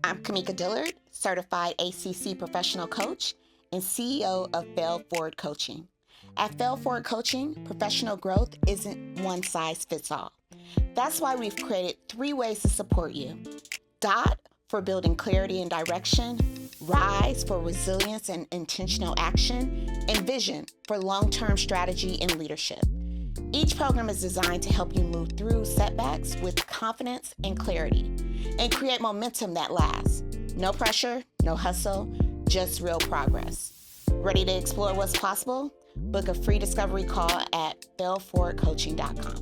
I'm Kamika Dillard, certified ACC professional coach and CEO of Fail-Forward Coaching. At Fail-Forward Coaching, professional growth isn't one size fits all. That's why we've created 3 ways to support you. DOT for building clarity and direction, RISE for resilience and intentional action, and VISION for long-term strategy and leadership. Each program is designed to help you move through setbacks with confidence and clarity and create momentum that lasts. No pressure, no hustle, just real progress. Ready to explore what's possible? Book a free discovery call at failforwardcoaching.com.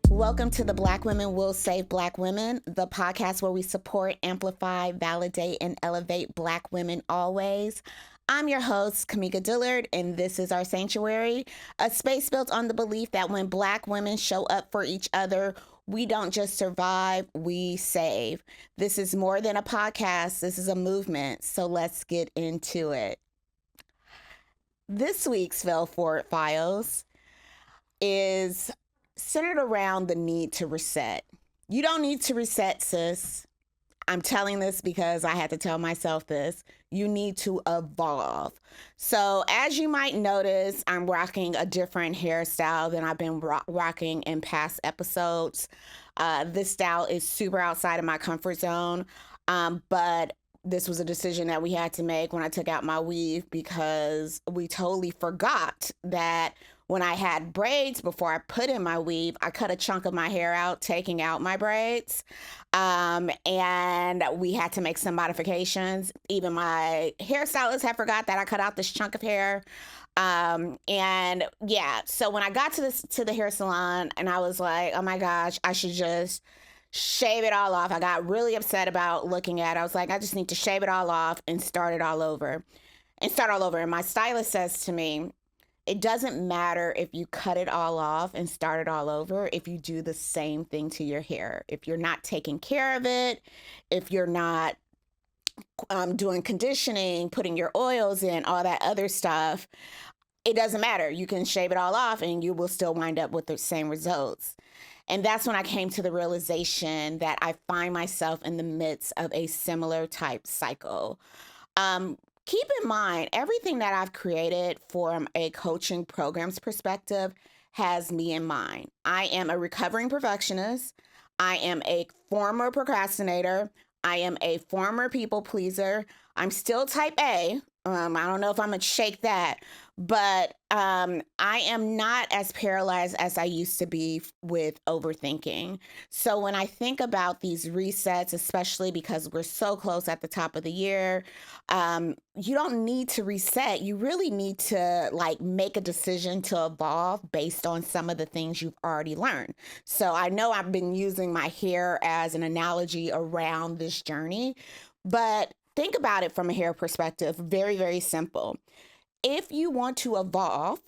Welcome to the Black Women Will Save Black Women, the podcast where we support, amplify, validate, and elevate Black women always. I'm your host, Kamika Dillard, and this is our sanctuary, a space built on the belief that when Black women show up for each other, we don't just survive, we save. This is more than a podcast. This is a movement. So let's get into it. This week's Fail-Forward Files is centered around the need to reset. You don't need to reset, sis. I'm telling this because I had to tell myself this. You need to evolve. So as you might notice, I'm rocking a different hairstyle than I've been rocking in past episodes. This style is super outside of my comfort zone, but this was a decision that we had to make when I took out my weave because we totally forgot that when I had braids before I put in my weave, I cut a chunk of my hair out, taking out my braids. And we had to make some modifications. Even my hairstylist had forgot that I cut out this chunk of hair. So when I got to the hair salon and I was like, oh my gosh, I should just shave it all off. I got really upset about looking at it. I was like, I just need to shave it all off and start it all over. And my stylist says to me, it doesn't matter if you cut it all off and start it all over if you do the same thing to your hair. If you're not taking care of it, if you're not doing conditioning, putting your oils in, all that other stuff, it doesn't matter. You can shave it all off and you will still wind up with the same results. And that's when I came to the realization that I find myself in the midst of a similar type cycle. Keep in mind, everything that I've created from a coaching program's perspective has me in mind. I am a recovering perfectionist. I am a former procrastinator. I am a former people pleaser. I'm still type A. I don't know if I'm going to shake that, but I am not as paralyzed as I used to be with overthinking. So when I think about these resets, especially because we're so close at the top of the year, you don't need to reset. You really need to make a decision to evolve based on some of the things you've already learned. So I know I've been using my hair as an analogy around this journey, but think about it from a hair perspective. Very, very simple. If you want to evolve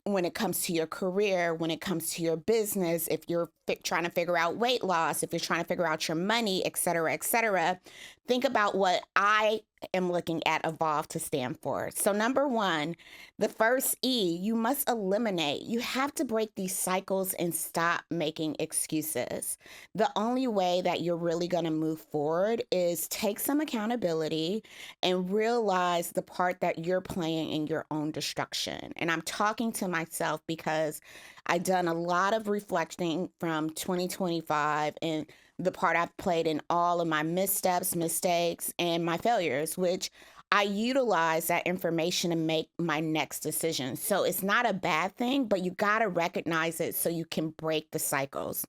when it comes to your career, when it comes to your business, if you're trying to figure out weight loss, if you're trying to figure out your money, et cetera, think about what I am looking at evolve to stand for. So number 1, the first E, you must eliminate. You have to break these cycles and stop making excuses. The only way that you're really going to move forward is take some accountability and realize the part that you're playing in your own destruction. And I'm talking to myself because I've done a lot of reflecting from 2025 and the part I've played in all of my missteps, mistakes, and my failures, which I utilize that information to make my next decision. So it's not a bad thing, but you got to recognize it so you can break the cycles.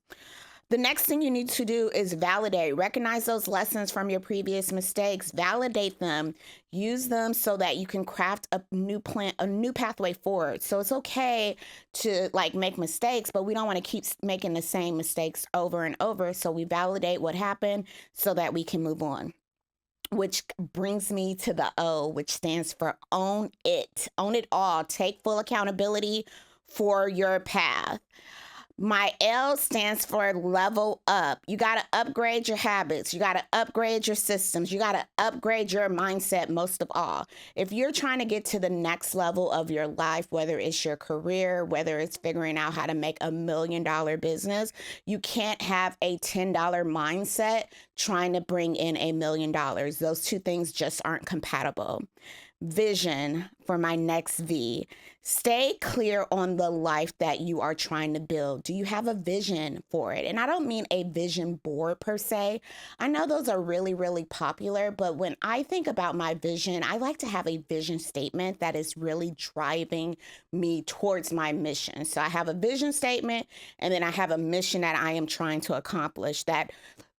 The next thing you need to do is validate. Recognize those lessons from your previous mistakes. Validate them. Use them so that you can craft a new plan, a new pathway forward. So it's okay to make mistakes, but we don't want to keep making the same mistakes over and over. So we validate what happened so that we can move on. Which brings me to the O, which stands for own it. Own it all. Take full accountability for your path. My L stands for level up. You got to upgrade your habits. You got to upgrade your systems. You got to upgrade your mindset most of all. If you're trying to get to the next level of your life, whether it's your career, whether it's figuring out how to make $1 million business, you can't have a $10 mindset trying to bring in $1 million. Those two things just aren't compatible. Vision for my next V. Stay clear on the life that you are trying to build. Do you have a vision for it? And I don't mean a vision board per se. I know those are really, really popular, but when I think about my vision, I like to have a vision statement that is really driving me towards my mission. So I have a vision statement, and then I have a mission that I am trying to accomplish that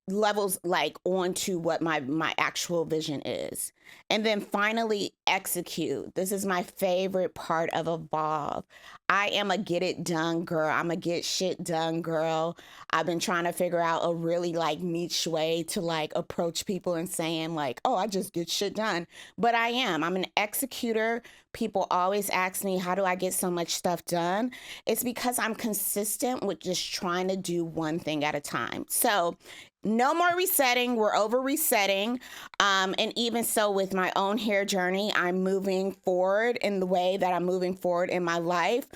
levels like onto what my actual vision is. And then finally execute. This is my favorite part of Evolve. I am a get it done girl. I'm a get shit done girl. I've been trying to figure out a really like niche way to like approach people and saying like, oh, I just get shit done. But I'm an executor. People always ask me, how do I get so much stuff done? It's because I'm consistent with just trying to do one thing at a time. So no more resetting. We're over resetting. And even so, with my own hair journey, I'm moving forward in the way that I'm moving forward in my life.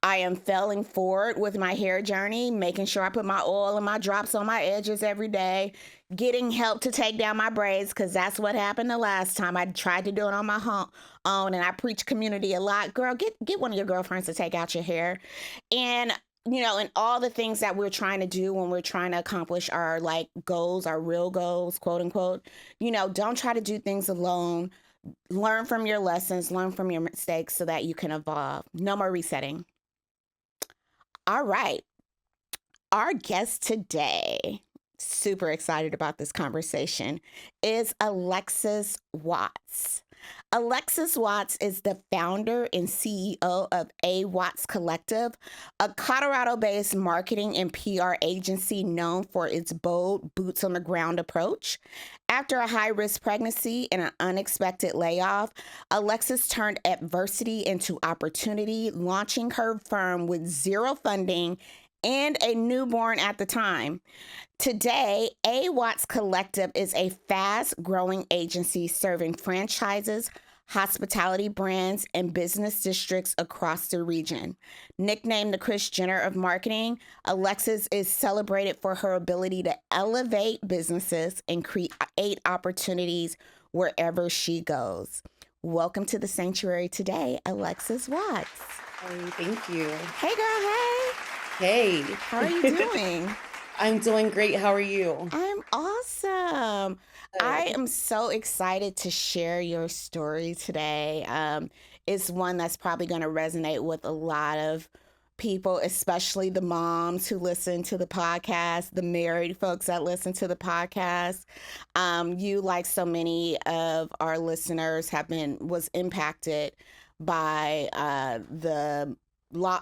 I am failing forward with my hair journey, making sure I put my oil and my drops on my edges every day, getting help to take down my braids because that's what happened the last time I tried to do it on my own. And I preach community a lot. Girl, get one of your girlfriends to take out your hair. And and all the things that we're trying to do when we're trying to accomplish our like goals, our real goals, quote unquote, don't try to do things alone. Learn from your lessons, learn from your mistakes so that you can evolve. No more resetting. All right. Our guest today, super excited about this conversation, is Alexis Watts. Alexis Watts is the founder and CEO of Watts Collective, a Colorado based marketing and PR agency known for its bold, boots on the ground approach. After a high risk pregnancy and an unexpected layoff, Alexis turned adversity into opportunity, launching her firm with zero funding and a newborn at the time. Today, Watts Collective is a fast growing agency serving franchises, hospitality brands, and business districts across the region. Nicknamed the Kris Jenner of marketing, Alexis is celebrated for her ability to elevate businesses and create opportunities wherever she goes. Welcome to the sanctuary today, Alexis Watts. Hey, thank you. Hey, girl, hey. Hey. How are you doing? I'm doing great. How are you? I'm awesome. I Good. am so excited to share your story today. It's one that's probably going to resonate with a lot of people, especially the moms who listen to the podcast, the married folks that listen to the podcast. You, like so many of our listeners, was impacted by the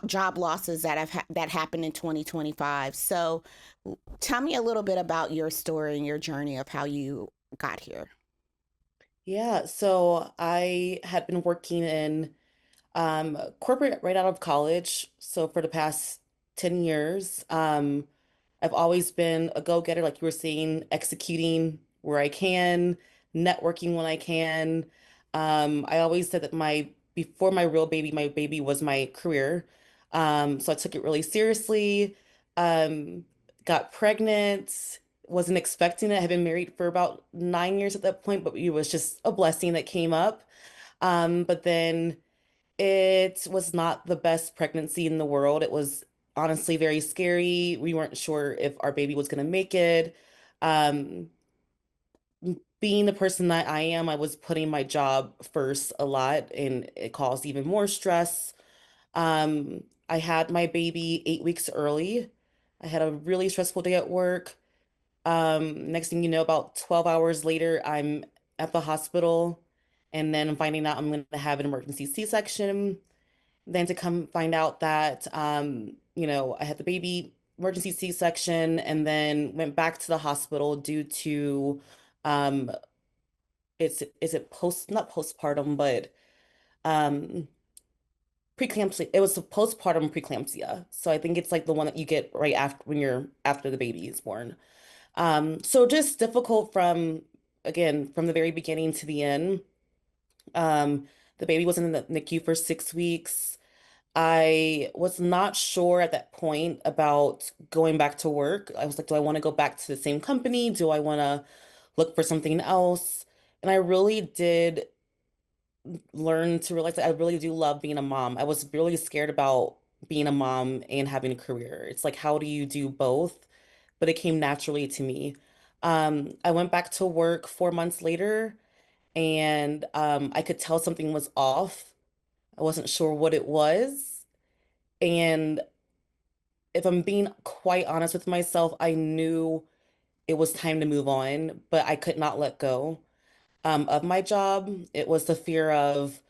job losses that happened in 2025. So tell me a little bit about your story and your journey of how you got here. Yeah, so I had been working in corporate right out of college. So for the past 10 years, I've always been a go-getter, like you were saying, executing where I can, networking when I can. I always said that before my baby was my career. So I took it really seriously. Um, got pregnant, wasn't expecting it. I had been married for about 9 years at that point, but it was just a blessing that came up. But then it was not the best pregnancy in the world. It was honestly very scary. We weren't sure if our baby was going to make it. Um, Being the person that I am, I was putting my job first a lot, and it caused even more stress. I had my baby 8 weeks early. I had a really stressful day at work. Next thing you know, about 12 hours later, I'm at the hospital, and then I'm finding out I'm going to have an emergency C-section. Then to come find out that, I had the baby emergency C-section and then went back to the hospital due to, um, is it not postpartum, but, um, preeclampsia. It was a postpartum preeclampsia. So I think it's like the one that you get right after when you're after the baby is born. So just difficult from again from the very beginning to the end. The baby was in the NICU for 6 weeks. I was not sure at that point about going back to work. I was like, do I want to go back to the same company? Do I want to look for something else? And I really did learn to realize that I really do love being a mom. I was really scared about being a mom and having a career. It's like, how do you do both? But it came naturally to me. I went back to work 4 months later, and I could tell something was off. I wasn't sure what it was. And if I'm being quite honest with myself, I knew it was time to move on, but I could not let go of my job. It was the fear of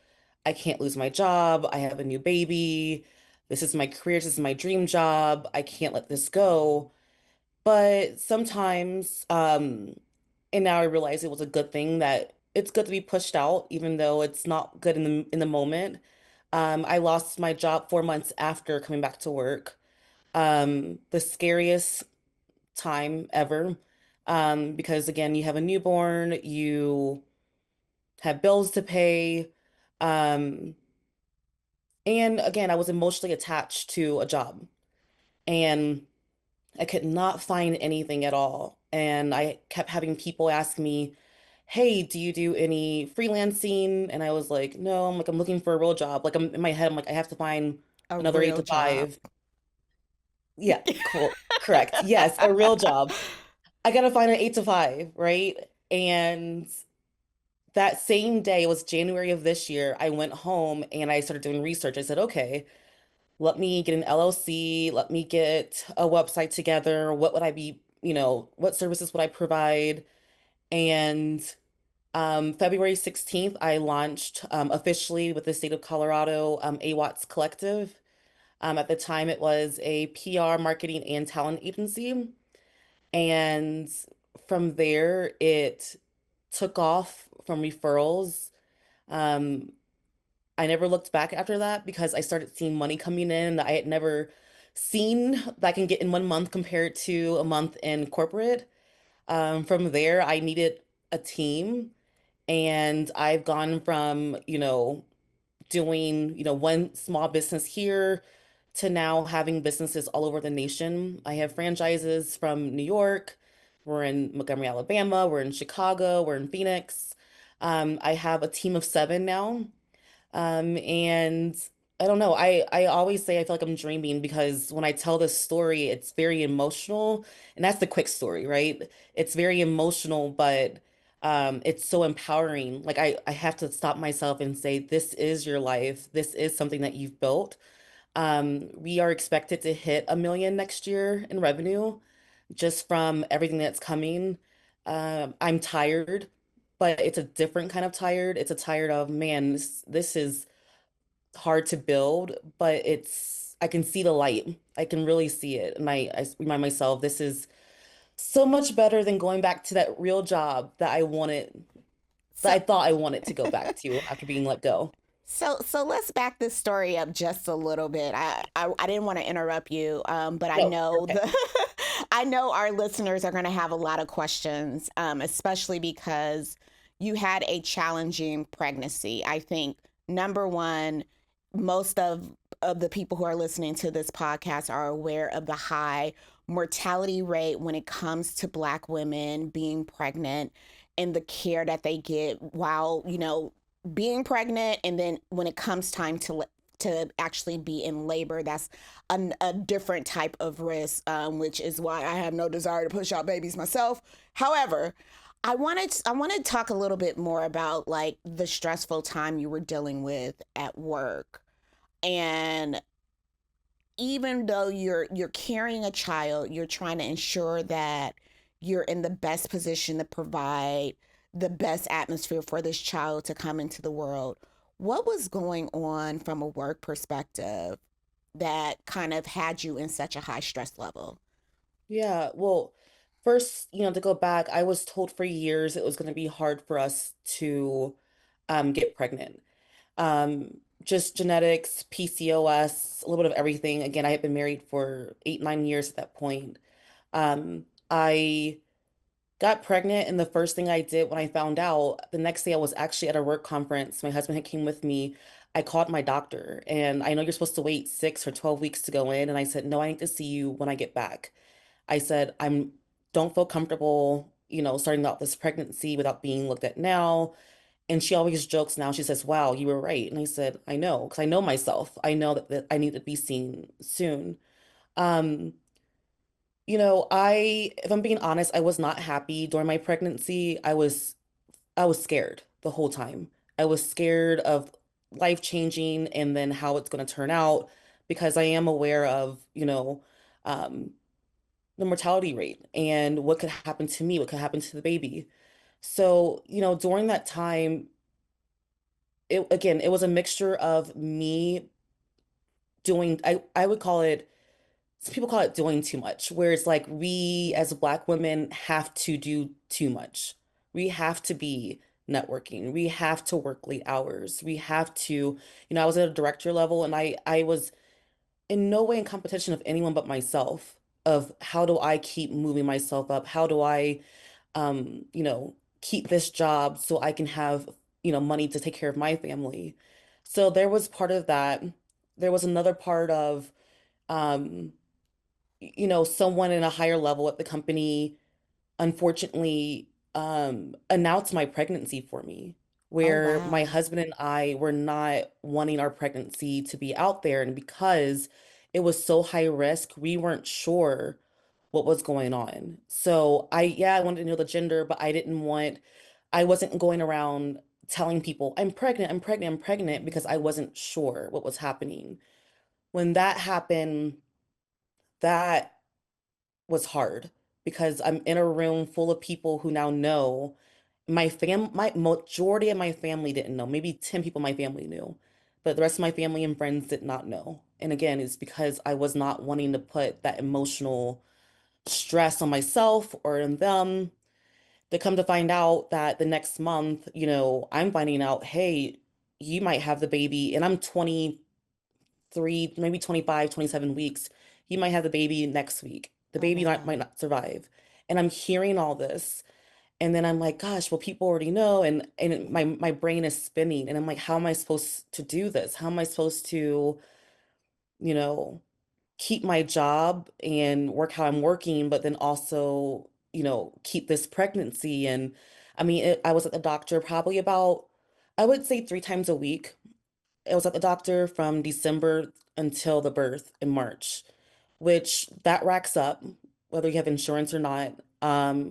I can't lose my job. I have a new baby. This is my career. This is my dream job. I can't let this go. But sometimes, and now I realize it was a good thing that it's good to be pushed out, even though it's not good in the moment. I lost my job 4 months after coming back to work. The scariest time ever. Because again, you have a newborn, you have bills to pay. Um, and again, I was emotionally attached to a job and I could not find anything at all. And I kept having people ask me, hey, do you do any freelancing? And I was like, no, I'm like, I'm looking for a real job. Like I'm in my head, I'm like, I have to find A another eight real to job. five. Yeah, cool. Correct. Yes, a real job. I gotta find an 8 to 5, right? And that same day, it was January of this year, I went home and I started doing research. I said, okay, let me get an LLC, let me get a website together. What would I be, what services would I provide? And February 16th, I launched officially with the state of Colorado, AWATS Collective. At the time, it was a PR, marketing, and talent agency. And from there, it took off from referrals. Um, I never looked back after that because I started seeing money coming in that I had never seen that I can get in 1 month compared to a month in corporate. From there, I needed a team, and I've gone from, doing, one small business here to now having businesses all over the nation. I have franchises from New York. We're in Montgomery, Alabama. We're in Chicago. We're in Phoenix. I have a team of 7 now. And I don't know. I always say I feel like I'm dreaming because when I tell this story, it's very emotional, and that's the quick story, right? It's very emotional, but it's so empowering. Like I have to stop myself and say, this is your life. This is something that you've built. We are expected to hit 1 million next year in revenue just from everything that's coming. I'm tired, but it's a different kind of tired. It's a tired of, man, this is hard to build, but I can see the light. I can really see it. And I remind myself, this is so much better than going back to that real job that I wanted, that So I thought I wanted to go back to after being let go. so let's back this story up just a little bit. I didn't want to interrupt you, but I No, you're know okay. the I know our listeners are going to have a lot of questions, especially because you had a challenging pregnancy. I think number one, most of the people who are listening to this podcast are aware of the high mortality rate when it comes to Black women being pregnant and the care that they get while being pregnant, and then when it comes time to actually be in labor, that's a different type of risk, which is why I have no desire to push out babies myself. However, I wanted to talk a little bit more about like the stressful time you were dealing with at work, and even though you're carrying a child, you're trying to ensure that you're in the best position to provide the best atmosphere for this child to come into the world. What was going on from a work perspective that kind of had you in such a high stress level? Yeah, well, first, to go back, I was told for years it was going to be hard for us to get pregnant. just genetics, PCOS, a little bit of everything. Again, I had been married for 8, 9 years at that point. I got pregnant, and the first thing I did when I found out, the next day I was actually at a work conference. My husband had came with me. I called my doctor, and I know you're supposed to wait 6 or 12 weeks to go in. And I said, no, I need to see you when I get back. I said, I'm don't feel comfortable, starting out this pregnancy without being looked at now. And she always jokes now. She says, wow, you were right. And I said, I know, because I know myself. I know that I need to be seen soon. Um, if I'm being honest, I was not happy during my pregnancy. I was scared the whole time. I was scared of life changing and then how it's going to turn out because I am aware of, um, the mortality rate and what could happen to me, what could happen to the baby. So, during that time, it was a mixture of me doing, I would call it, some people call it doing too much, where it's like we as Black women have to do too much. We have to be networking. We have to work late hours. We have to, I was at a director level and I was in no way in competition of anyone but myself of how do I keep moving myself up? How do I keep this job so I can have, money to take care of my family. So there was part of that. There was another part of, um, someone in a higher level at the company unfortunately announced my pregnancy for me, Oh, where my wow. husband and I were not wanting our pregnancy to be out there. And because it was so high risk, we weren't sure what was going on. So yeah, I wanted to know the gender, but I wasn't going around telling people, I'm pregnant, I'm pregnant, I'm pregnant, because I wasn't sure what was happening. When that happened, that was hard because I'm in a room full of people who now know. My majority of my family didn't know. Maybe 10 people in my family knew, but the rest of my family and friends did not know. And again, it's because I was not wanting to put that emotional stress on myself or in them. To come to find out that the next month, I'm finding out, hey, you might have the baby, and I'm 23, maybe 25, 27 weeks. You might have the baby next week. The Oh, baby wow. might not survive. And I'm hearing all this. And then I'm like, gosh, well, people already know. And my brain is spinning. And I'm like, how am I supposed to do this? How am I supposed to, you know, keep my job and work how I'm working, but then also, keep this pregnancy? And I mean, I was at the doctor probably about, I would say 3 times a week. I was at the doctor from December until the birth in March, which that racks up, whether you have insurance or not.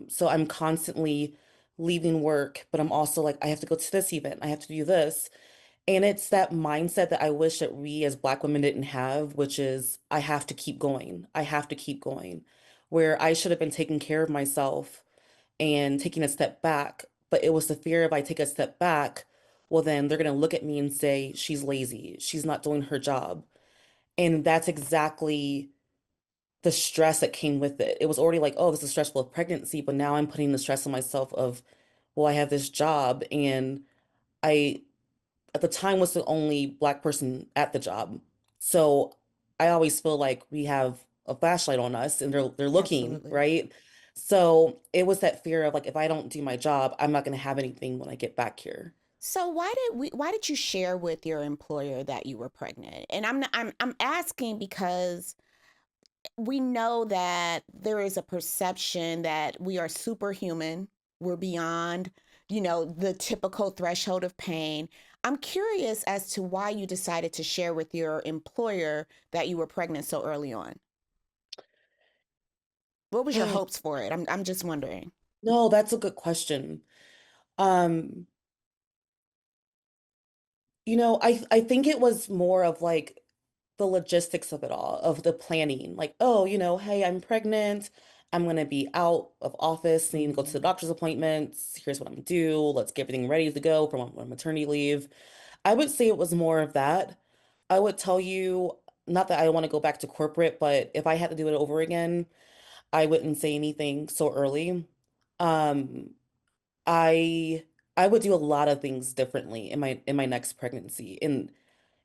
So I'm constantly leaving work, but I'm also like, I have to go to this event, I have to do this. And it's that mindset that I wish that we as Black women didn't have, which is I have to keep going. I have to keep going. Where I should have been taking care of myself and taking a step back. But it was the fear if I take a step back, well, then they're going to look at me and say, she's lazy. She's not doing her job. And that's exactly the stress that came with it. It was already like, oh, this is stressful of pregnancy, but now I'm putting the stress on myself of, well, I have this job. And I, at the time, was the only Black person at the job. So I always feel like we have a flashlight on us and they're looking, Absolutely. right? So it was that fear of like, if I don't do my job, I'm not going to have anything when I get back here. So why did you share with your employer that you were pregnant? And I'm asking because we know that there is a perception that we are superhuman. We're beyond, the typical threshold of pain. I'm curious as to why you decided to share with your employer that you were pregnant so early on. What was your Oh, hopes for it? I'm just wondering. no, that's a good question. Um, I think it was more of like the logistics of it all, of the planning. Like, oh, hey, I'm pregnant. I'm gonna be out of office, needing to go to the Mm, doctor's appointments. Here's what I'm gonna do. Let's get everything ready to go for my maternity leave. I would say it was more of that. I would tell you, not that I want to go back to corporate, but if I had to do it over again, I wouldn't say anything so early. Um, I I would do a lot of things differently in my next pregnancy. And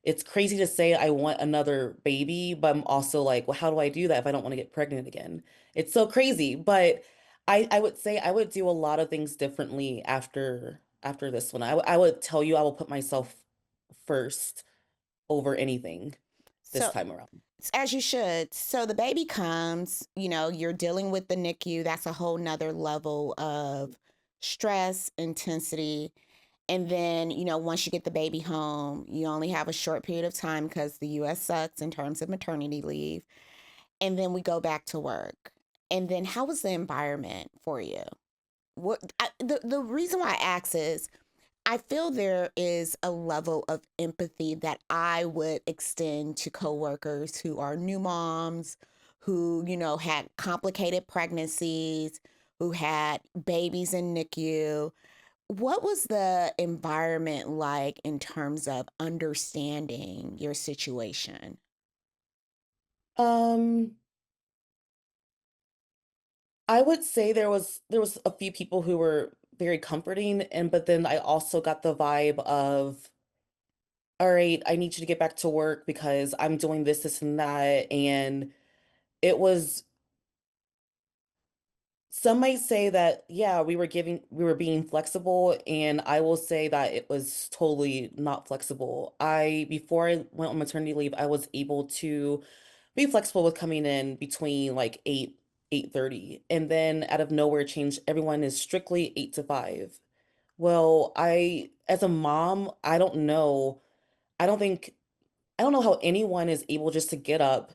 it's crazy to say I want another baby, but I'm also like, well, how do I do that if I don't want to get pregnant again? It's so crazy, but I would say I would do a lot of things differently after this one. I would tell you I will put myself first over anything this So, time around. as you should. So the baby comes, you're dealing with the NICU. That's a whole nother level of stress, intensity. And then, once you get the baby home, you only have a short period of time because the US sucks in terms of maternity leave. And then we go back to work. And then how was the environment for you? The reason why I ask is I feel there is a level of empathy that I would extend to coworkers who are new moms, who, had complicated pregnancies, who had babies in NICU. What was the environment like in terms of understanding your situation? Um, I would say there was a few people who were very comforting, and but then I also got the vibe of, all right, I need you to get back to work because I'm doing this, this, and that. And it was, some might say that, yeah, we were being flexible, and I will say that it was totally not flexible. Before I went on maternity leave, I was able to be flexible with coming in between like 8:30, and then out of nowhere change, everyone is strictly 8 to 5. Well, as a mom, I don't know. I don't think, I don't know how anyone is able just to get up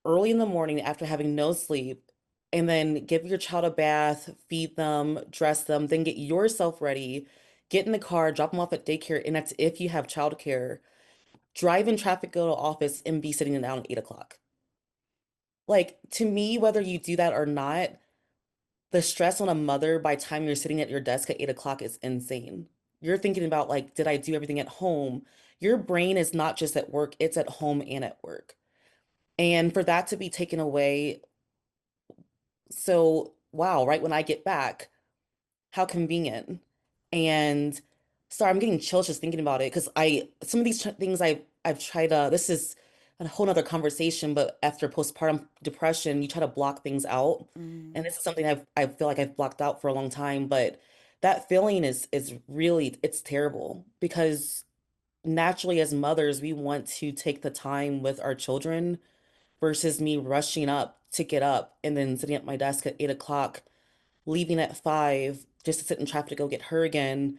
early in the morning after having no sleep and then give your child a bath, feed them, dress them, then get yourself ready, get in the car, drop them off at daycare, and that's if you have childcare, drive in traffic, go to office, and be sitting down at 8 o'clock. Like, to me, whether you do that or not, the stress on a mother by the time you're sitting at your desk at 8 o'clock is insane. You're thinking about, like, did I do everything at home? Your brain is not just at work, it's at home and at work. And for that to be taken away, so wow, right when I get back, how convenient. And sorry, I'm getting chills just thinking about it because some of these things I've tried to, this is a whole nother conversation, but after postpartum depression, you try to block things out. And Mm. this is something I feel like I've blocked out for a long time, but that feeling is really, it's terrible because naturally as mothers, we want to take the time with our children versus me rushing up to get up and then sitting at my desk at 8 o'clock, leaving at 5 just to sit in traffic to go get her again.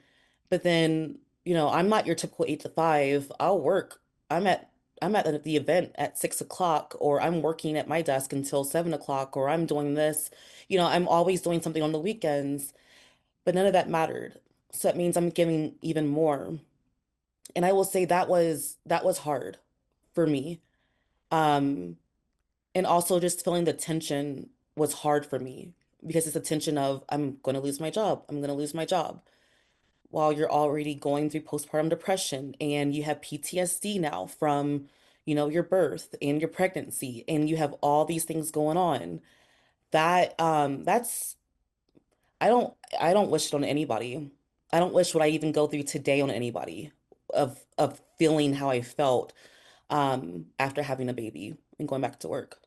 But then, I'm not your typical 8 to 5. I'll work. I'm at I'm at the event at 6 o'clock, or I'm working at my desk until 7 o'clock, or I'm doing this. I'm always doing something on the weekends, but none of that mattered. So that means I'm giving even more. And I will say that was hard for me. Um, and also just feeling the tension was hard for me because it's a tension of I'm going to lose my job. I'm going to lose my job while you're already going through postpartum depression and you have PTSD now from, your birth and your pregnancy and you have all these things going on. That's I don't wish it on anybody. I don't wish what I even go through today on anybody of feeling how I felt after having a baby and going back to work.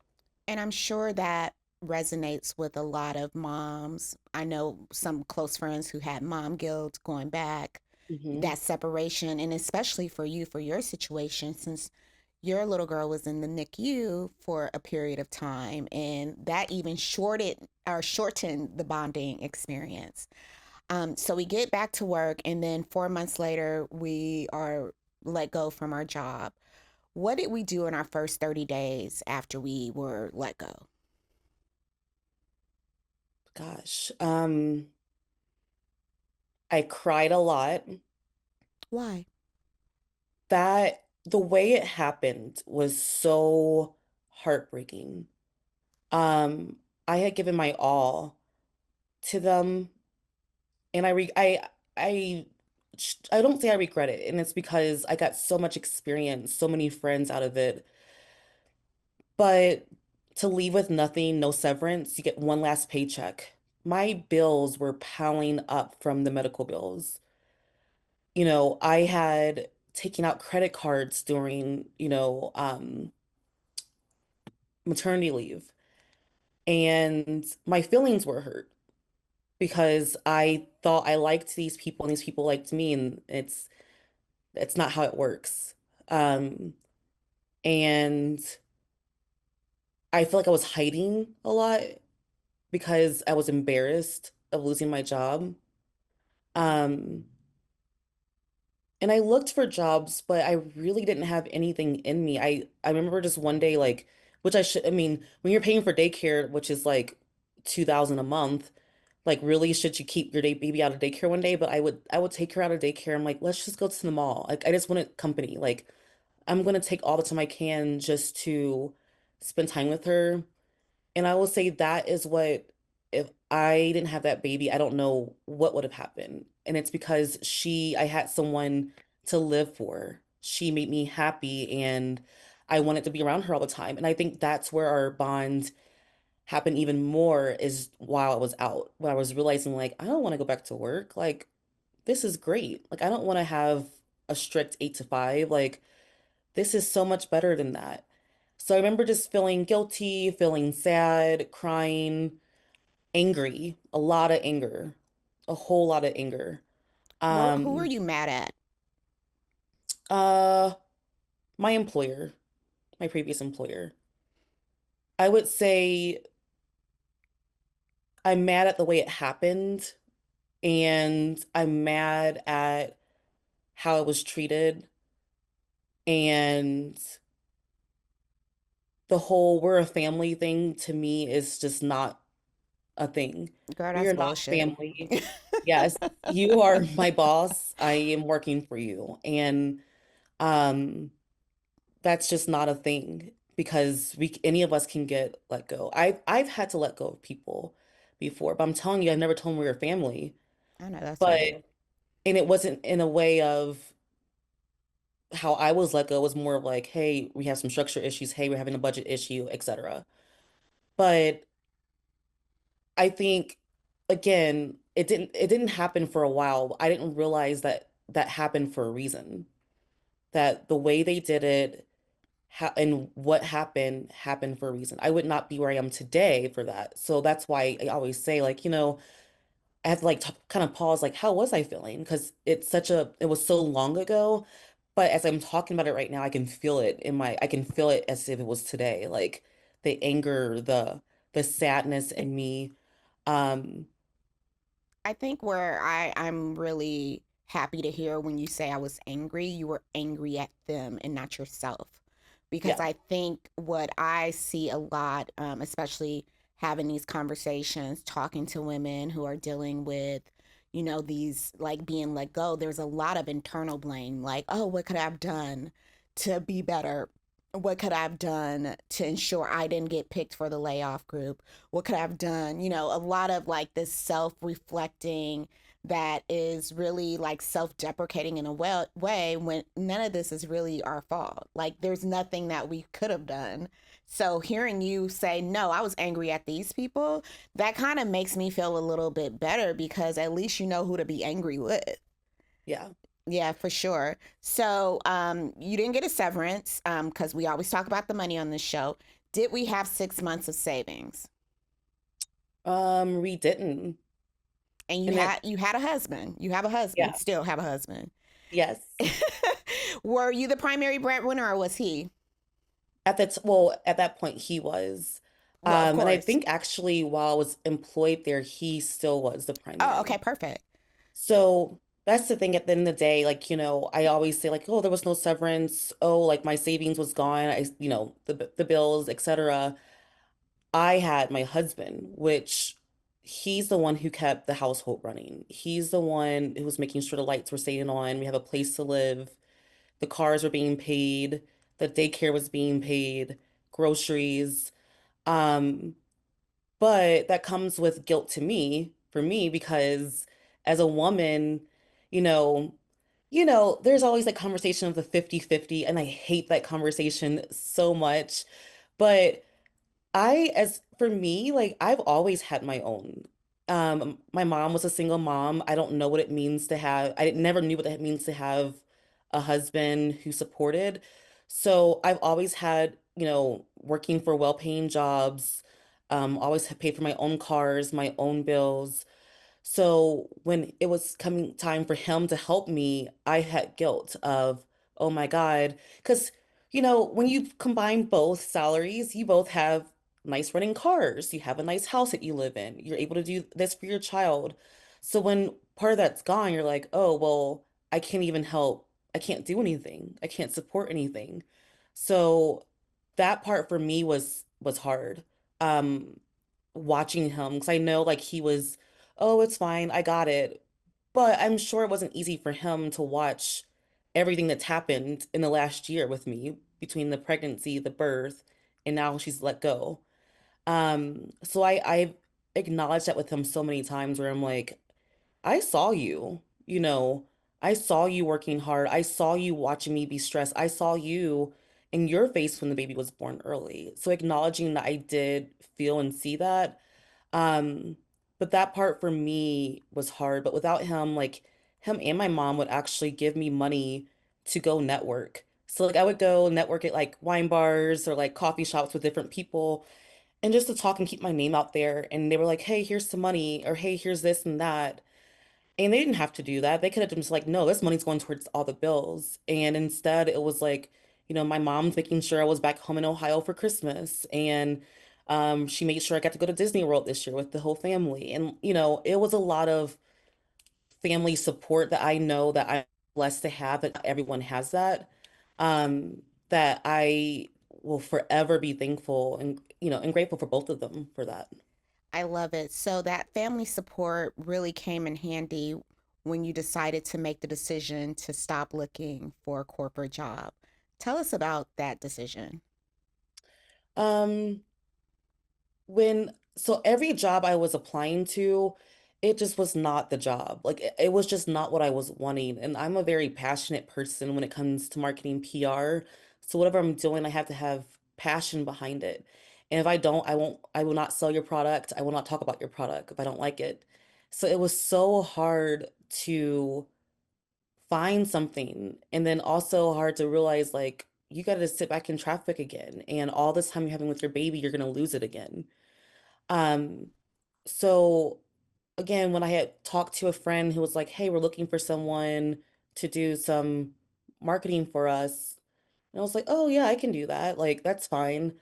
And I'm sure that resonates with a lot of moms. I know some close friends who had mom guilt going back, Hmm. that separation, and especially for you, for your situation, since your little girl was in the NICU for a period of time, and that even shortened the bonding experience. So we get back to work, and then 4 months later, we are let go from our job. What did we do in our first 30 days after we were let go? Gosh, I cried a lot. Why? That the way it happened was so heartbreaking. Um, I had given my all to them, and I I don't say I regret it, and it's because I got so much experience, so many friends out of it. But to leave with nothing, no severance, you get one last paycheck. My bills were piling up from the medical bills. I had taking out credit cards during, maternity leave. And my feelings were hurt because I thought I liked these people and these people liked me, and it's not how it works. Um, and I feel like I was hiding a lot because I was embarrassed of losing my job. Um, and I looked for jobs, but I really didn't have anything in me. I remember just one day, like, which I mean, when you're paying for daycare, which is like 2,000 a month, like really should you keep your day baby out of daycare one day? But I would take her out of daycare. I'm like, let's just go to the mall. Like I just wanted company. Like I'm gonna take all the time I can just to spend time with her. And I will say that is what, if I didn't have that baby, I don't know what would have happened. And it's because I had someone to live for. She made me happy and I wanted to be around her all the time. And I think that's where our bond happened even more is while I was out, when I was realizing like, I don't want to go back to work. Like, this is great. Like, I don't want to have a strict 8 to 5. Like, this is so much better than that. So I remember just feeling guilty, feeling sad, crying, angry, a lot of anger, a whole lot of anger. Who were Um, you mad at? uh, my employer, my previous employer. I would say I'm mad at the way it happened, and I'm mad at how I was treated, and the whole we're a family thing to me is just not a thing. Girl, We that's are not bullshit. family. Yes, you are my boss. I am working for you. And um that's just not a thing because we any of us can get let go. I've had to let go of people before, but I'm telling you, I've never told them we were family. I know that's But right. and it wasn't in a way of how I was let go. It was more of like, hey, we have some structure issues, hey, we're having a budget issue, etc. But I think again, it didn't happen for a while. I didn't realize that that happened for a reason. That the way they did it and what happened for a reason. I would not be where I am today for that. So that's why I always say like, I have to like t kind of pause like how was I feeling? Because it was so long ago. But as I'm talking about it right now, I can feel it as if it was today. Like the anger, the sadness in me. Um, I think where I'm really happy to hear when you say I was angry, you were angry at them and not yourself. Because yeah. I think what I see a lot, especially having these conversations, talking to women who are dealing with, these like being let go, there's a lot of internal blame. Like, oh, what could I have done to be better? What could I have done to ensure I didn't get picked for the layoff group? What could I have done? A lot of like this self reflecting that is really like self deprecating in a way when none of this is really our fault. Like, there's nothing that we could have done. So, hearing you say, no, I was angry at these people, that kind of makes me feel a little bit better because at least you know who to be angry with. Yeah. Yeah, for sure. So, you didn't get a severance because we always talk about the money on this show. Did we have 6 months of savings? We didn't. And you And had it, you had a husband. You have a husband. yeah. Still have a husband. Yes. Were you the primary breadwinner or was he? At that point he was. Well, of And I course. think actually while I was employed there, he still was the Oh, okay, primary. perfect. So that's the thing at the end of the day, like, I always say like, oh, there was no severance. Oh, like my savings was gone. The bills, etc. I had my husband, which he's the one who kept the household running. He's the one who was making sure the lights were staying on. We have a place to live. The cars were being paid. The daycare was being paid, groceries. Um, but that comes with guilt to me, for me, because as a woman, you know, there's always that conversation of the 50-50, and I hate that conversation so much. But as for me, like I've always had my own. My mom was a single mom. I don't know what it means to have, I never knew what it means to have a husband who supported. So I've always had, working for well-paying jobs, always had paid for my own cars, my own bills. So when it was coming time for him to help me, I had guilt of, oh my God. Because, when you combine both salaries, you both have nice running cars, you have a nice house that you live in, you're able to do this for your child. So when part of that's gone, you're like, oh, well, I can't even help. I can't do anything. I can't support anything. So that part for me was hard. Um, Watching him because I know like he was, oh, it's fine, I got it. But I'm sure it wasn't easy for him to watch everything that's happened in the last year with me between the pregnancy, the birth, and now she's let go. So I've acknowledged that with him so many times where I'm like, I saw you, I saw you working hard. I saw you watching me be stressed. I saw you in your face when the baby was born early. So acknowledging that I did feel and see that. Um, but that part for me was hard. But without him, like him and my mom would actually give me money to go network. So like I would go network at like wine bars or like coffee shops with different people and just to talk and keep my name out there. And they were like, hey, here's some money, or hey, here's this and that. And they didn't have to do that. They could have just like, no, this money's going towards all the bills. And instead, it was like, my mom's making sure I was back home in Ohio for Christmas. And she made sure I got to go to Disney World this year with the whole family. And, it was a lot of family support that I know that I'm blessed to have, but not everyone has that. That I will forever be thankful and grateful for both of them for that. I love it. So that family support really came in handy when you decided to make the decision to stop looking for a corporate job. Tell us about that decision. Um, so every job I was applying to, it just was not the job. Like it was just not what I was wanting. And I'm a very passionate person when it comes to marketing PR. So whatever I'm doing, I have to have passion behind it. And if I don't, I will not sell your product. I will not talk about your product if I don't like it. So it was so hard to find something and then also hard to realize like you got to sit back in traffic again and all this time you're having with your baby, you're going to lose it again. Um, so again, when I had talked to a friend who was like, "Hey, we're looking for someone to do some marketing for us," and I was like, "Oh yeah, I can do that. Like that's fine."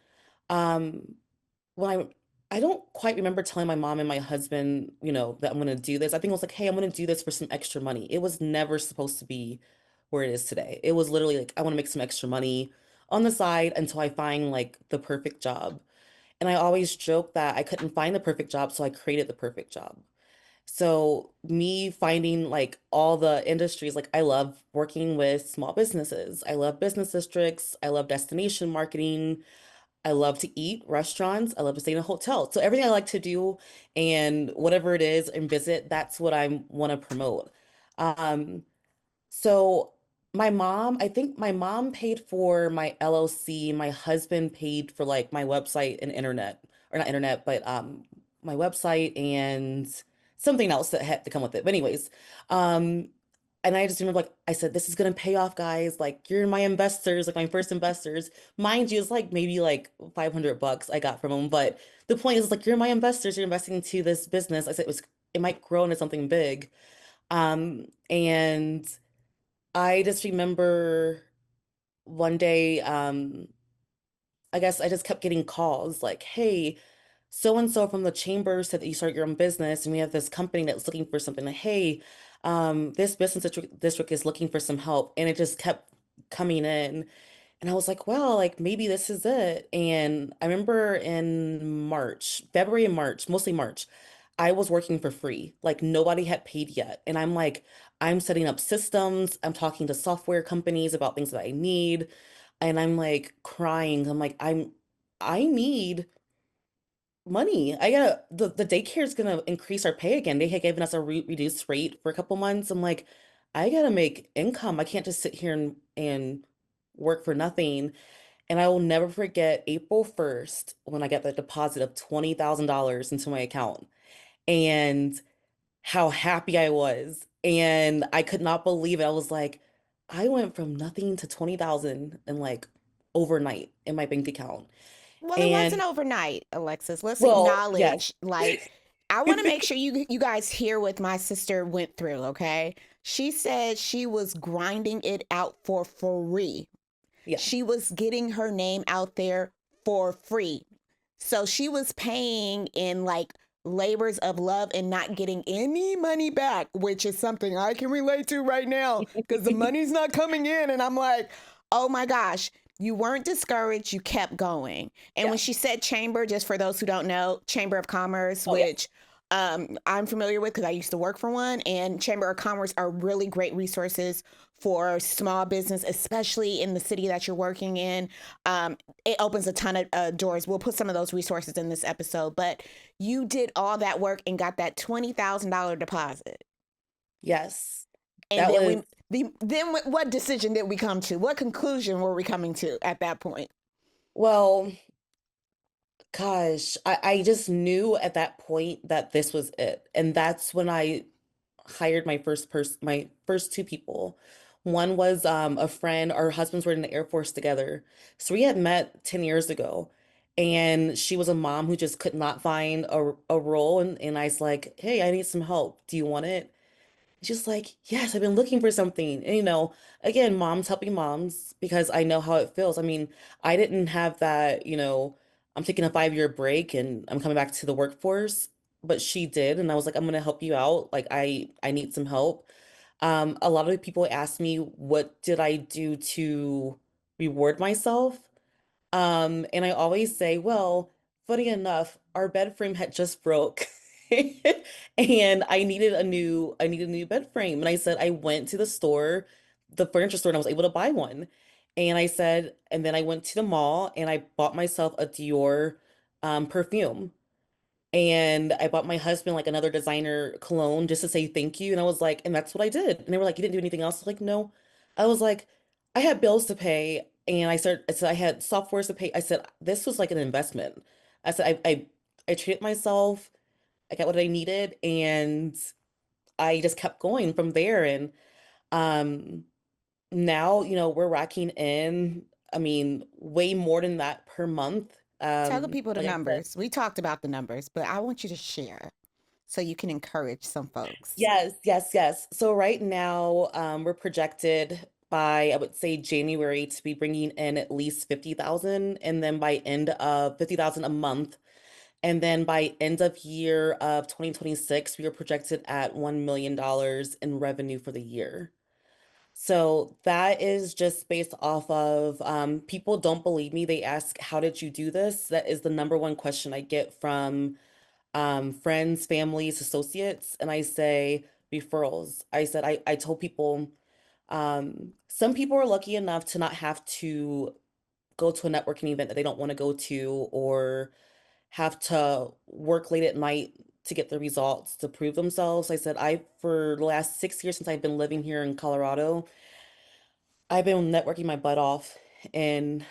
Um, when I don't quite remember telling my mom and my husband, that I'm gonna do this. I think it was like, "Hey, I'm gonna do this for some extra money." It was never supposed to be where it is today. It was literally like, I want to make some extra money on the side until I find like the perfect job. And I always joke that I couldn't find the perfect job, so I created the perfect job. So me finding like all the industries, like I love working with small businesses. I love business districts. I love destination marketing. I love to eat restaurants. I love to stay in a hotel. So everything I like to do and whatever it is and visit, that's what I want to promote. Um, so I think my mom paid for my LLC, my husband paid for like my website and internet, or not internet, but my website and something else that had to come with it. But anyways, um and I just remember like I said, this is gonna pay off, guys. Like you're my investors, like my first investors. Mind you, it's like maybe like 500 bucks I got from them. But the point is like you're my investors, you're investing into this business. I said it might grow into something big. And I just remember one day, I guess I just kept getting calls like, hey, so and so from the chamber said that you start your own business, and we have this company that's looking for something. Like, hey, this district is looking for some help, and it just kept coming in. And I was like, well, like maybe this is it. And I remember in March, February and March, mostly March, I was working for free. Like nobody had paid yet. And I'm like, I'm setting up systems. I'm talking to software companies about things that I need. And I'm like crying. I'm like, I need money. I gotta, the daycare is gonna increase our pay again. They had given us a reduced rate for a couple months. I'm like, I gotta make income. I can't just sit here and work for nothing. And I will never forget April 1st when I got the deposit of $20,000 into my account and how happy I was. And I could not believe it. I was like, I went from nothing to 20,000 in like overnight in my bank account. Well, it wasn't And overnight, Alexis. Let's well, yes. acknowledge, like, I want to make sure you guys hear what my sister went through, okay? She said she was grinding it out for free. Yeah. She was getting her name out there for free. So she was paying in like labors of love and not getting any money back, which is something I can relate to right now because the money's not coming in. And I'm like, oh my gosh, you weren't discouraged. You kept going. And when Yeah. she said chamber, just for those who don't know, Chamber of Commerce, Oh, yeah. which I'm familiar with because I used to work for one, and Chamber of Commerce are really great resources for small business, especially in the city that you're working in. It opens a ton of doors. We'll put some of those resources in this episode, but you did all that work and got that $20,000 deposit. Yes. And That then was, what decision did we come to? What conclusion were we coming to at that point? well, gosh, I just knew at that point that this was it. And that's when I hired my first two people. One was a friend, our husbands were in the Air Force together. So we had met 10 years ago. And she was a mom who just could not find a role. And I was like, hey, I need some help. Do you want it? Just like, yes, I've been looking for something. And, again, moms helping moms because I know how it feels. I mean, I didn't have that, I'm taking a 5-year break and I'm coming back to the workforce, but she did. And I was like, I'm gonna help you out. Like I need some help. A lot of people ask me, what did I do to reward myself? And I always say, well, funny enough, our bed frame had just broke. And I needed a new bed frame. And I said I went to the store, the furniture store, and I was able to buy one. And I said, and then I went to the mall and I bought myself a Dior perfume. And I bought my husband like another designer cologne just to say thank you. And I was like, and that's what I did. And they were like, you didn't do anything else? I was like, no. I was like, I had bills to pay and I said I had softwares to pay. I said, this was like an investment. I said, I treated myself. I got what I needed and I just kept going from there. And um now, we're racking in, I mean, way more than that per month. Tell the people the Like I said, numbers. We talked about the numbers, but I want you to share so you can encourage some folks. yes, yes, yes. So right now, we're projected by, I would say January to be bringing in at least 50,000, and then by end of 50,000 a month, and then by end of year of 2026, we are projected at $1 million in revenue for the year. So that is just based off of people don't believe me. They ask, how did you do this? That is the number one question I get from friends, families, associates, and I say referrals. I said I told people some people are lucky enough to not have to go to a networking event that they don't want to go to or have to work late at night to get the results to prove themselves. I said I for the last 6 years since I've been living here in Colorado, I've been networking my butt off in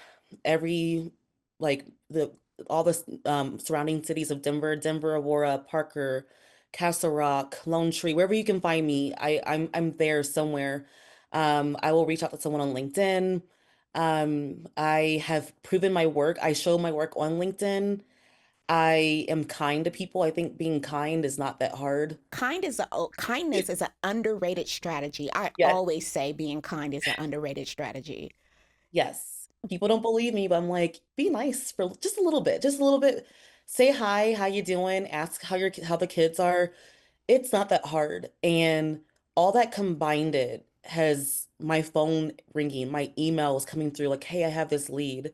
every like the all the surrounding cities of Denver, Aurora, Parker, Castle Rock, Lone Tree, wherever you can find me, I'm there somewhere. I will reach out to someone on LinkedIn. I have proven my work. I show my work on LinkedIn. I am kind to people. I think being kind is not that hard. Kindness is an underrated strategy. I Yes. always say being kind is an underrated strategy. Yes. People don't believe me, but I'm like, be nice for just a little bit, just a little bit. Say hi, how you doing? Ask how the kids are. It's not that hard. And all that combined it has my phone ringing, my emails coming through like, hey, I have this lead.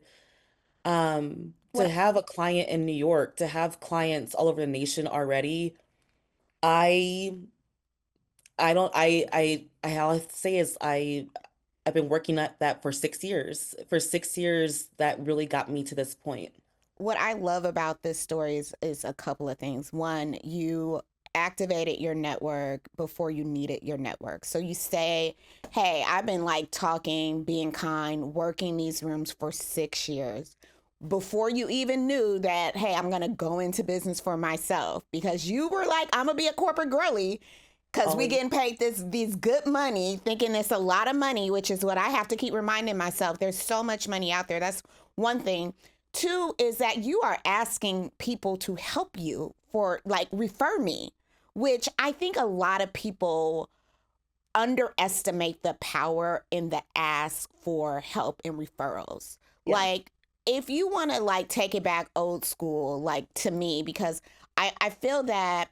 To What have a client in New York, to have clients all over the nation already, I I don't I all I have to say is I've been working at that for 6 years. For 6 years, that really got me to this point. what I love about this story is a couple of things. One, you activated your network before you needed your network. So you say, hey, I've been like talking, being kind, working these rooms for 6 years before you even knew that, hey, I'm going to go into business for myself because you were like, I'm going to be a corporate girly. because we Always. getting paid these good money, thinking it's a lot of money, which is what I have to keep reminding myself. There's so much money out there. That's one thing. Two is that you are asking people to help you for like refer me, which I think a lot of people underestimate the power in the ask for help and referrals. Yeah. Like if you want to like take it back old school, like to me, because I feel that,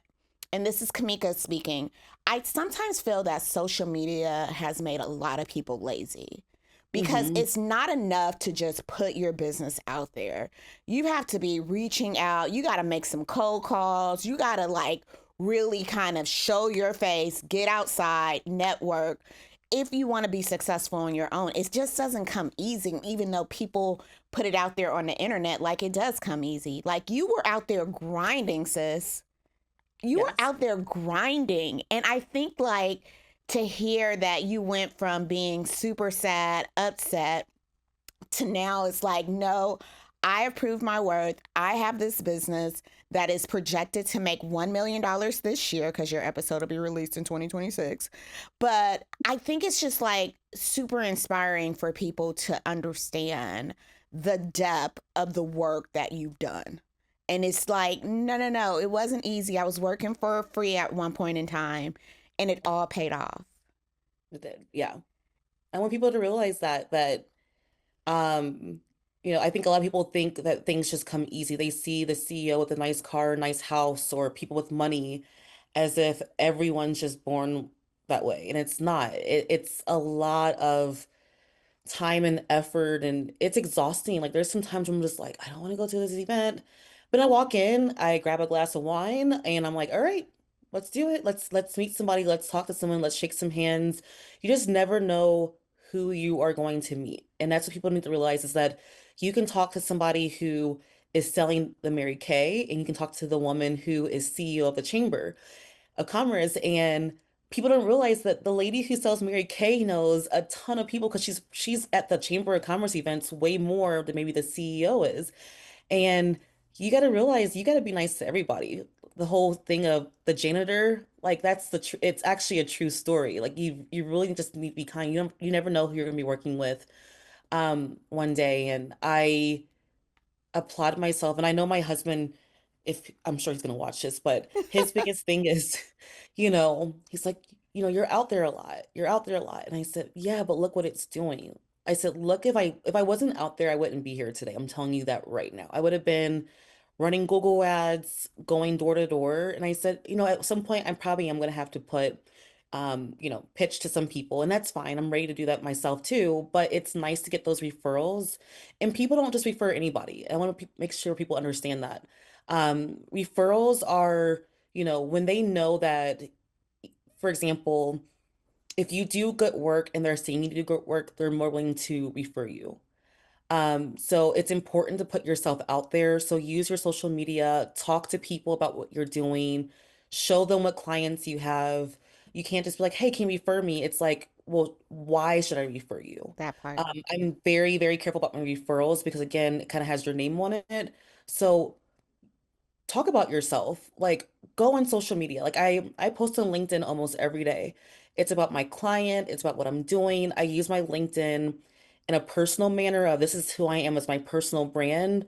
and this is Kamika speaking, I sometimes feel that social media has made a lot of people lazy because Hmm. it's not enough to just put your business out there. You have to be reaching out. You got to make some cold calls. You got to like really kind of show your face, get outside, network. If you want to be successful on your own, it just doesn't come easy, even though people put it out there on the internet like it does come easy. Like you were out there grinding, sis. You were Yes. out there grinding. And I think like to hear that you went from being super sad, upset to now it's like, no, I have proved my worth. I have this business that is projected to make $1 million this year because your episode will be released in 2026. But I think it's just like super inspiring for people to understand the depth of the work that you've done. And it's like, no, no, no, it wasn't easy. I was working for free at one point in time and it all paid off. It did. Yeah. I want people to realize that um I think a lot of people think that things just come easy. They see the CEO with a nice car, nice house, or people with money as if everyone's just born that way. And it's not. It's a lot of time and effort, and it's exhausting. Like there's some times when I'm just like, I don't want to go to this event. But I walk in, I grab a glass of wine, and I'm like, all right, let's do it. Let's meet somebody, let's talk to someone, let's shake some hands. You just never know who you are going to meet. And that's what people need to realize is that you can talk to somebody who is selling the Mary Kay, and you can talk to the woman who is CEO of the chamber of commerce. And people don't realize that the lady who sells Mary Kay knows a ton of people because she's at the Chamber of Commerce events way more than maybe the CEO is. And you got to realize you got to be nice to everybody. The whole thing of the janitor, like that's the tr it's actually a true story. Like you really just need to be kind. You never know who you're gonna be working with one day. And I applaud myself. And I know my husband, if I'm sure he's gonna watch this, but his biggest thing is, he's like, you're out there a lot. You're out there a lot. And I said, yeah, but look what it's doing. I said, look, if I wasn't out there, I wouldn't be here today. I'm telling you that right now. I would have been running Google ads, going door to door. And I said, at some point I probably am gonna have to put pitch to some people, and that's fine. I'm ready to do that myself too, but it's nice to get those referrals. And people don't just refer anybody. I want to make sure people understand that. Referrals are, when they know that, for example, if you do good work and they're seeing you do good work, they're more willing to refer you. So it's important to put yourself out there. So use your social media, talk to people about what you're doing, show them what clients you have. You can't just be like, hey, can you refer me? It's like, well, why should I refer you? That part. I'm very, very careful about my referrals because again, it kind of has your name on it. So talk about yourself. Like go on social media. Like I post on LinkedIn almost every day. It's about my client, it's about what I'm doing. I use my LinkedIn in a personal manner of this is who I am as my personal brand,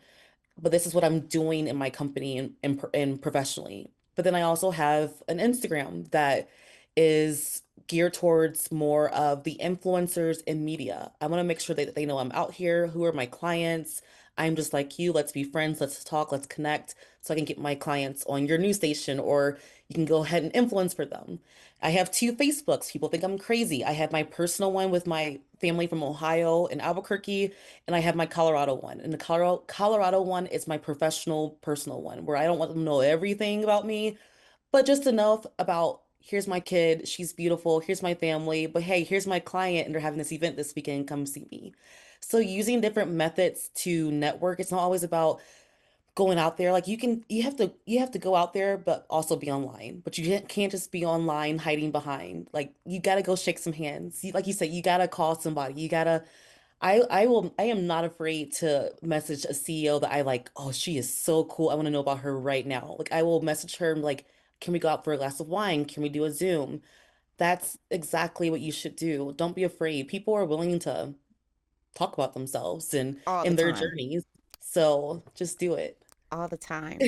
but this is what I'm doing in my company and professionally. But then I also have an Instagram that is geared towards more of the influencers in media. I want to make sure that they know I'm out here, who are my clients. I'm just like you. Let's be friends. Let's talk. Let's connect so I can get my clients on your news station or you can go ahead and influence for them. I have two Facebooks. People think I'm crazy. I have my personal one with my family from Ohio and Albuquerque, and I have my Colorado one. And the Colorado one is my professional, personal one, where I don't want them to know everything about me, but just enough about here's my kid, she's beautiful, here's my family, but hey, here's my client, and they're having this event this weekend, come see me. So using different methods to network, it's not always about going out there. Like you have to go out there, but also be online. But you can't just be online hiding behind. Like you gotta go shake some hands. Like you said, you gotta call somebody. You gotta I am not afraid to message a CEO that I like, oh, she is so cool. I want to know about her right now. Like I will message her and like, Can we go out for a glass of wine? Can we do a Zoom? That's exactly what you should do. Don't be afraid. People are willing to talk about themselves and All the in their time. journeys. So just do it. All the time.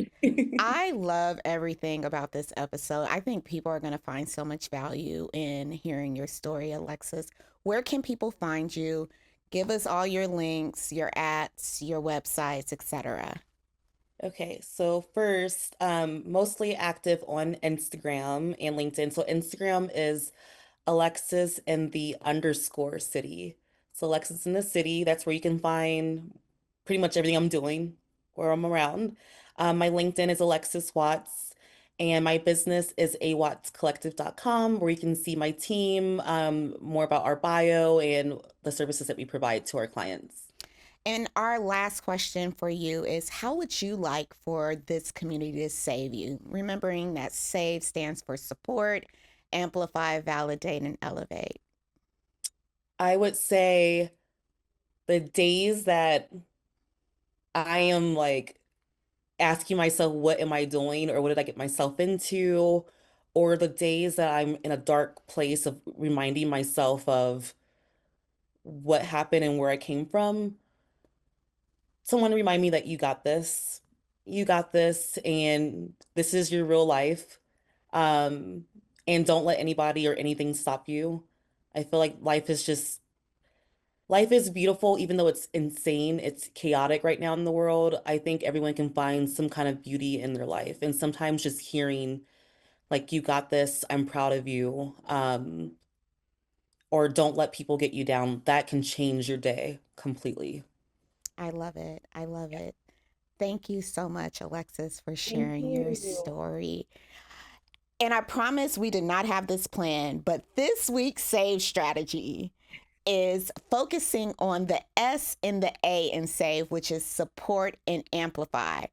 I love everything about this episode. I think people are going to find so much value in hearing your story, Alexis. Where can people find you? Give us all your links, your ats, your websites, etc. Okay, so first, mostly active on Instagram and LinkedIn. So Instagram is Alexis in the underscore city. So Alexis in the city, that's where you can find pretty much everything I'm doing where I'm around. My LinkedIn is Alexis Watts, and my business is awattscollective.com, where you can see my team, more about our bio and the services that we provide to our clients. And our last question for you is how would you like for this community to save you? Remembering that SAVE stands for support, amplify, validate, and elevate. I would say the days that I am like asking myself, what am I doing or what did I get myself into? Or the days that I'm in a dark place of reminding myself of what happened and where I came from. Someone remind me that you got this. You got this, and this is your real life. Um, and don't let anybody or anything stop you. I feel like life is beautiful, even though it's insane, it's chaotic right now in the world. I think everyone can find some kind of beauty in their life. And sometimes just hearing, like, you got this, I'm proud of you, or don't let people get you down, that can change your day completely. I love it. I love it. Thank you so much, Alexis, for Thank sharing your you. story. And I promise we did not have this plan, but this week's SAVE strategy is focusing on the S and the A in SAVE, which is support and amplify.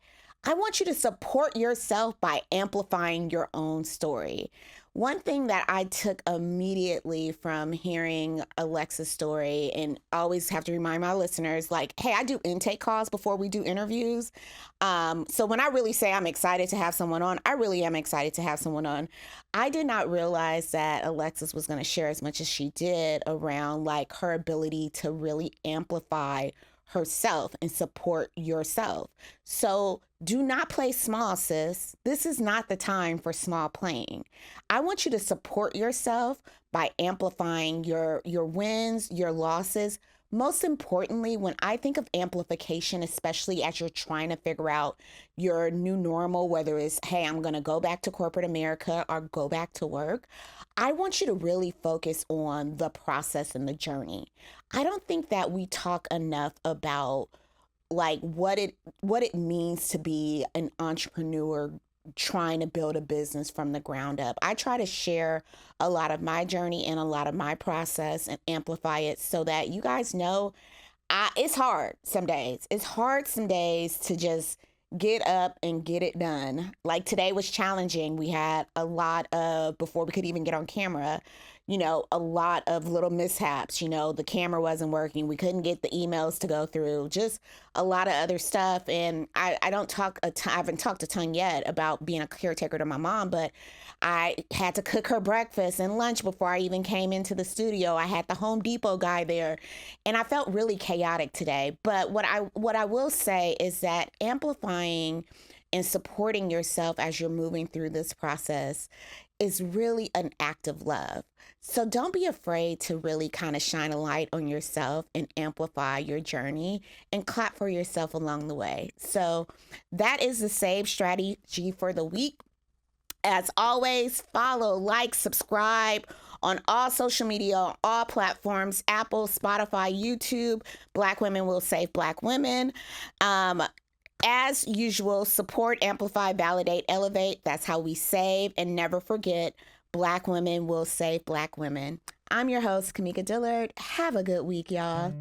I want you to support yourself by amplifying your own story. One thing that I took immediately from hearing Alexa's story, and I always have to remind my listeners, like, hey, I do intake calls before we do interviews. So when I really say I'm excited to have someone on, I really am excited to have someone on. I did not realize that Alexis was going to share as much as she did around like her ability to really amplify herself and support yourself. So do not play small, sis. This is not the time for small playing. I want you to support yourself by amplifying your wins, your losses. Most importantly, when I think of amplification, especially as you're trying to figure out your new normal, whether it's, hey, I'm going to go back to corporate America or go back to work, I want you to really focus on the process and the journey. I don't think that we talk enough about like what it means to be an entrepreneur trying to build a business from the ground up. I try to share a lot of my journey and a lot of my process and amplify it so that you guys know it's hard some days. It's hard some days to just get up and get it done. Like today was challenging. We had a lot of, before we could even get on camera, a lot of little mishaps. The camera wasn't working. We couldn't get the emails to go through, just a lot of other stuff. And I don't talk a ton, I haven't talked a ton yet about being a caretaker to my mom, but I had to cook her breakfast and lunch before I even came into the studio. I had the Home Depot guy there, and I felt really chaotic today. But what I will say is that amplifying and supporting yourself as you're moving through this process is really an act of love. So don't be afraid to really kind of shine a light on yourself and amplify your journey and clap for yourself along the way. So that is the SAVE strategy for the week. As always, follow, like, subscribe on all social media, on all platforms, Apple, Spotify, YouTube. Black Women Will Save Black Women. As usual, support, amplify, validate, elevate. That's how we save. And never forget, Black women will save Black women. I'm your host, Kamika Dillard. Have a good week, y'all.